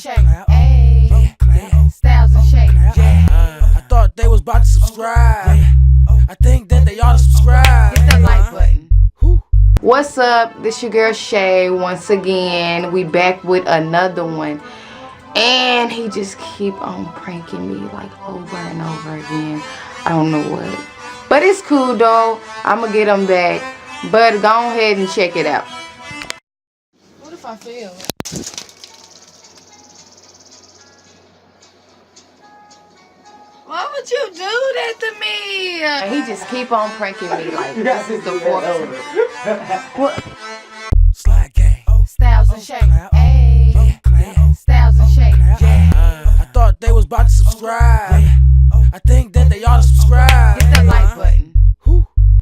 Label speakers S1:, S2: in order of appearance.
S1: shake, ayy, styles and shake.
S2: I thought they was about to subscribe. I think that they ought to subscribe.
S1: Hit that like button. What's up? This your girl Shay once again. We back with another one. And he just keep on pranking me like over and over again. I don't know what. But it's cool though. I'ma get him back. But go ahead and check it out. What if I fail? Why would you do that to me? He just keep on pranking me like this is the fourth time. What?
S2: Slide gang.
S1: Styles and shake. Ayy. Styles and shake.
S2: I thought they was about to subscribe. I think